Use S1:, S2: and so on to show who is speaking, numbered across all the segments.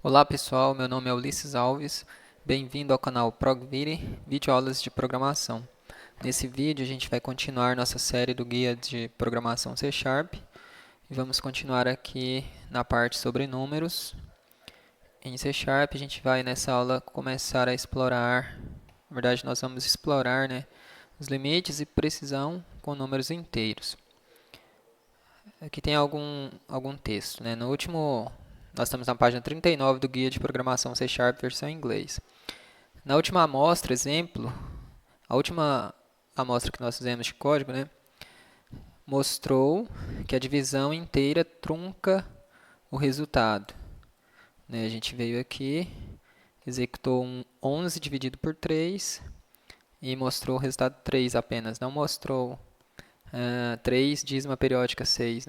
S1: Olá pessoal, meu nome é Ulisses Alves, bem-vindo ao canal ProgVire, videoaulas de programação. Nesse vídeo a gente vai continuar nossa série do guia de programação C Sharp e vamos continuar aqui na parte sobre números. Em C Sharp a gente vai nessa aula começar a explorar, na verdade nós vamos explorar, os limites e precisão com números inteiros. Aqui tem algum texto, No último, nós estamos na página 39 do guia de programação C Sharp versão em inglês. Na última amostra, exemplo, a última amostra que nós fizemos de código, mostrou que a divisão inteira trunca o resultado. A gente veio aqui, executou um 11 dividido por 3 e mostrou o resultado 3 apenas, não mostrou 3 dízima periódica 6,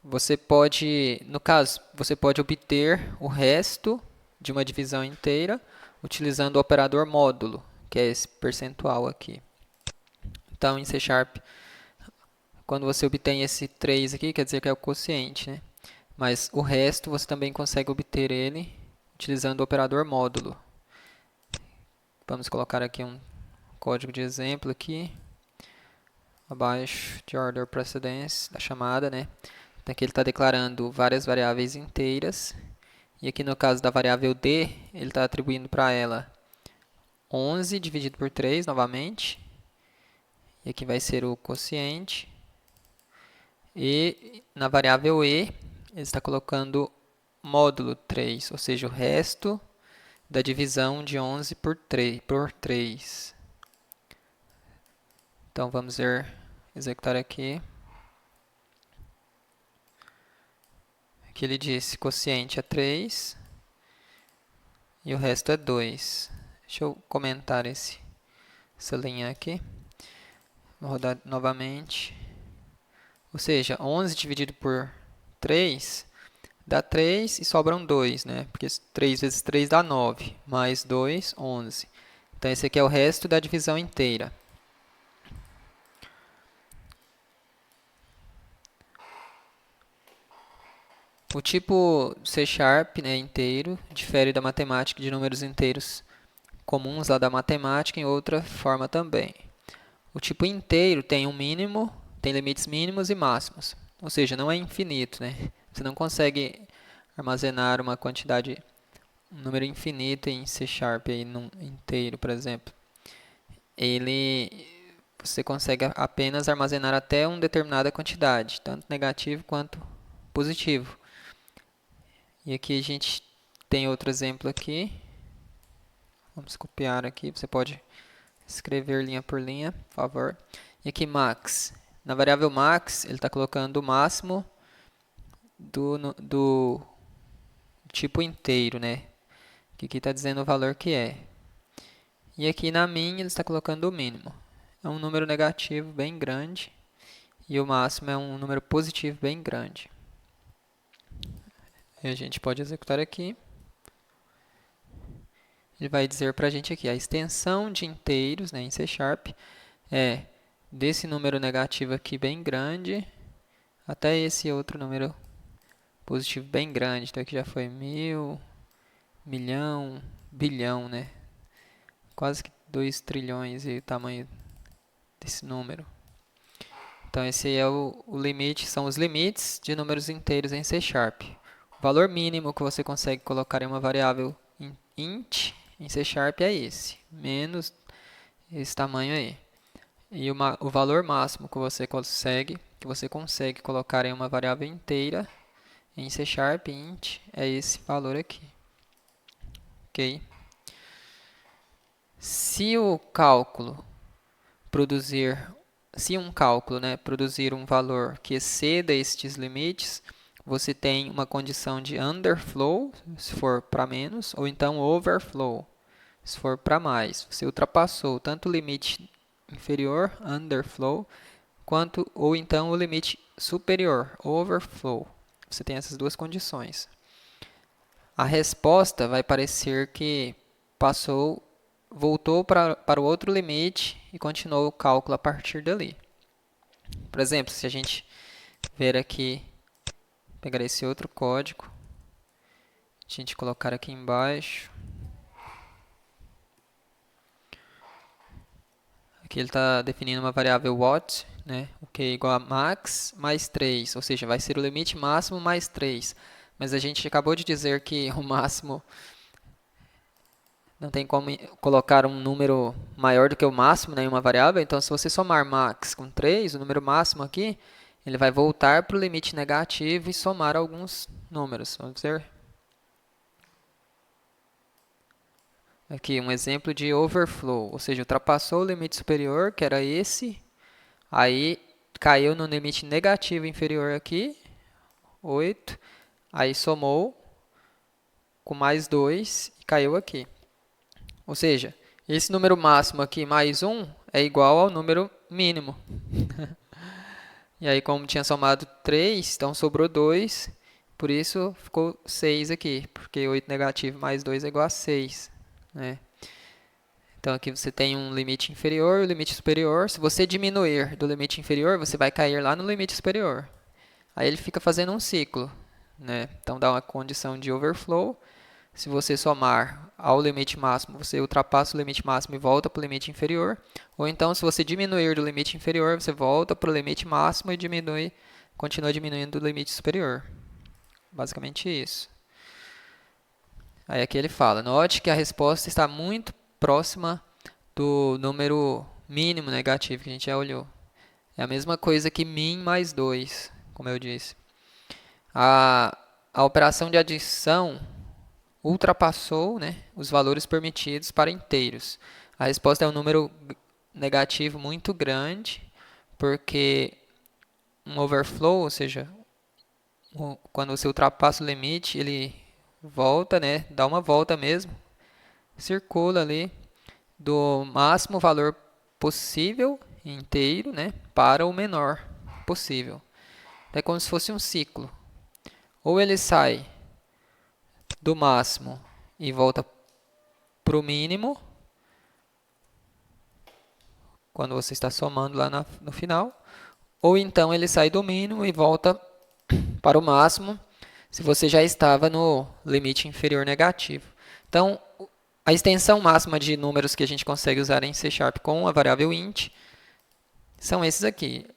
S1: Você pode, no caso, você pode obter o resto de uma divisão inteira utilizando o operador módulo, que é esse percentual aqui. Então, em C Sharp, quando você obtém esse 3 aqui, quer dizer que é o quociente, Mas o resto você também consegue obter ele utilizando o operador módulo. Vamos colocar aqui um código de exemplo aqui, abaixo de order precedence da chamada, Então aqui ele está declarando várias variáveis inteiras. E aqui no caso da variável d, ele está atribuindo para ela 11 dividido por 3 novamente. E aqui vai ser o quociente. E na variável e, ele está colocando módulo 3, ou seja, o resto da divisão de 11 por 3. Então vamos executar aqui. Aqui ele disse quociente é 3 e o resto é 2. Deixa eu comentar essa linha aqui. Vou rodar novamente. Ou seja, 11 dividido por 3 dá 3 e sobram 2, Porque 3 vezes 3 dá 9, mais 2, 11. Então, esse aqui é o resto da divisão inteira. O tipo C Sharp, inteiro, difere da matemática de números inteiros comuns lá da matemática em outra forma também. O tipo inteiro tem um mínimo, tem limites mínimos e máximos. Ou seja, não é infinito, Você não consegue armazenar uma quantidade, um número infinito em C Sharp aí num inteiro, por exemplo. Você consegue apenas armazenar até uma determinada quantidade, tanto negativo quanto positivo. E aqui a gente tem outro exemplo aqui. Vamos copiar aqui, você pode escrever linha por linha, por favor. E aqui max. Na variável max, ele está colocando o máximo do tipo inteiro, Que aqui está dizendo o valor que é. E aqui na min, ele está colocando o mínimo. É um número negativo bem grande. E o máximo é um número positivo bem grande. E a gente pode executar aqui. Ele vai dizer para a gente aqui, a extensão de inteiros, em C Sharp, é desse número negativo aqui bem grande até esse outro número positivo bem grande. Então aqui já foi 1000, milhão, bilhão, Quase que 2 trilhões e o tamanho desse número. Então esse é o limite, são os limites de números inteiros em C Sharp. O valor mínimo que você consegue colocar em uma variável int em C Sharp é esse, menos esse tamanho aí. E o valor máximo que você consegue colocar em uma variável inteira em C Sharp int é esse valor aqui. Ok? Se o cálculo produzir, se um cálculo, produzir um valor que exceda estes limites, você tem uma condição de underflow, se for para menos, ou então overflow, se for para mais. Você ultrapassou tanto o limite inferior, underflow, ou então o limite superior, overflow. Você tem essas duas condições. A resposta vai parecer que voltou para o outro limite e continuou o cálculo a partir dali. Por exemplo, se a gente ver aqui, pegar esse outro código, A gente colocar aqui embaixo. Aqui ele está definindo uma variável what, né? O que é igual a max mais 3, ou seja, vai ser o limite máximo mais 3. Mas a gente acabou de dizer que o máximo não tem como colocar um número maior do que o máximo, né, em uma variável. Então, se você somar max com 3, o número máximo aqui, ele vai voltar para o limite negativo e somar alguns números. Vamos ver. Aqui, um exemplo de overflow, ou seja, ultrapassou o limite superior, que era esse, aí caiu no limite negativo inferior aqui, 8, aí somou com mais 2 e caiu aqui. Ou seja, esse número máximo aqui mais 1 é igual ao número mínimo. E aí, como tinha somado 3, então sobrou 2, por isso ficou 6 aqui, porque 8 negativo mais 2 é igual a 6, né? Então, aqui você tem um limite inferior e um limite superior. Se você diminuir do limite inferior, você vai cair lá no limite superior. Aí ele fica fazendo um ciclo, né? Então, dá uma condição de overflow. Se você somar ao limite máximo, você ultrapassa o limite máximo e volta para o limite inferior. Ou então, se você diminuir do limite inferior, você volta para o limite máximo e continua diminuindo do limite superior. Basicamente isso. Aí aqui ele fala, note que a resposta está muito próxima do número mínimo negativo que a gente já olhou. É a mesma coisa que min mais 2, como eu disse. A operação de adição ultrapassou, né, os valores permitidos para inteiros. A resposta é um número negativo muito grande, porque um overflow, ou seja, quando você ultrapassa o limite, ele volta, né, dá uma volta mesmo, circula ali do máximo valor possível inteiro, né, para o menor possível. É como se fosse um ciclo. Ou ele sai do máximo e volta para o mínimo, quando você está somando lá no final, ou então ele sai do mínimo e volta para o máximo, se você já estava no limite inferior negativo. Então, a extensão máxima de números que a gente consegue usar em C# com a variável int são esses aqui.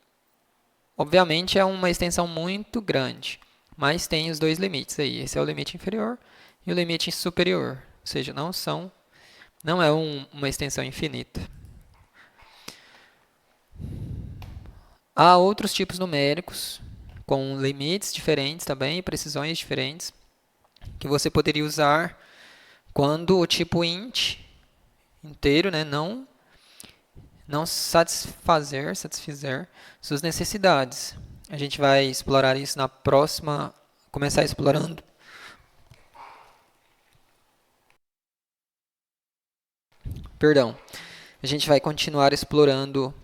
S1: Obviamente, é uma extensão muito grande, mas tem os dois limites aí. Esse é o limite inferior e o limite superior, ou seja, não é uma extensão infinita. Há outros tipos numéricos com limites diferentes também e precisões diferentes que você poderia usar quando o tipo int inteiro, né, não satisfizer suas necessidades. A gente vai explorar isso na próxima, começar explorando. Perdão. A gente vai continuar explorando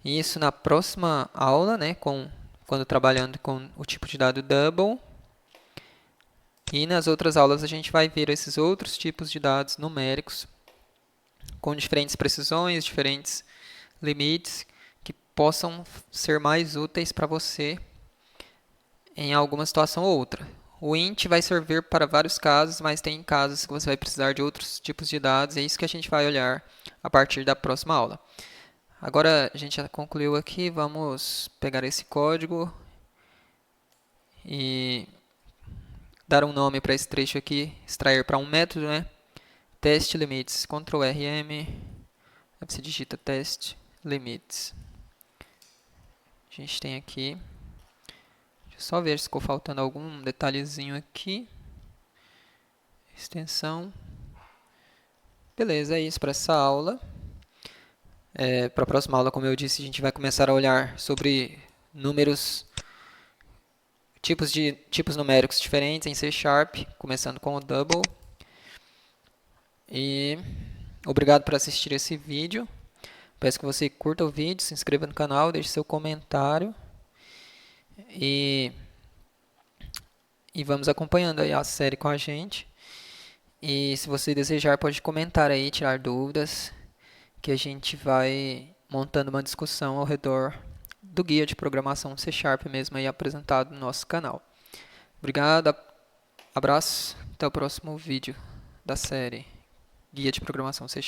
S1: isso na próxima aula, né, quando trabalhando com o tipo de dado double. E nas outras aulas a gente vai ver esses outros tipos de dados numéricos com diferentes precisões, diferentes limites que possam ser mais úteis para você em alguma situação ou outra. O int vai servir para vários casos, mas tem casos que você vai precisar de outros tipos de dados, e é isso que a gente vai olhar a partir da próxima aula. Agora a gente já concluiu aqui, vamos pegar esse código e dar um nome para esse trecho aqui, extrair para um método, né? Test limits, Ctrl RM, aí você digita test limits. A gente tem aqui, deixa eu só ver se ficou faltando algum detalhezinho aqui. Extensão. Beleza, é isso para essa aula. Para a próxima aula, como eu disse, a gente vai começar a olhar sobre tipos numéricos diferentes em C#, começando com o double. E obrigado por assistir esse vídeo. Peço que você curta o vídeo, se inscreva no canal, deixe seu comentário. E vamos acompanhando aí a série com a gente. E se você desejar, pode comentar aí, tirar dúvidas, que a gente vai montando uma discussão ao redor do guia de programação C# mesmo aí apresentado no nosso canal. Obrigado, abraço. Até o próximo vídeo da série Guia de Programação C#.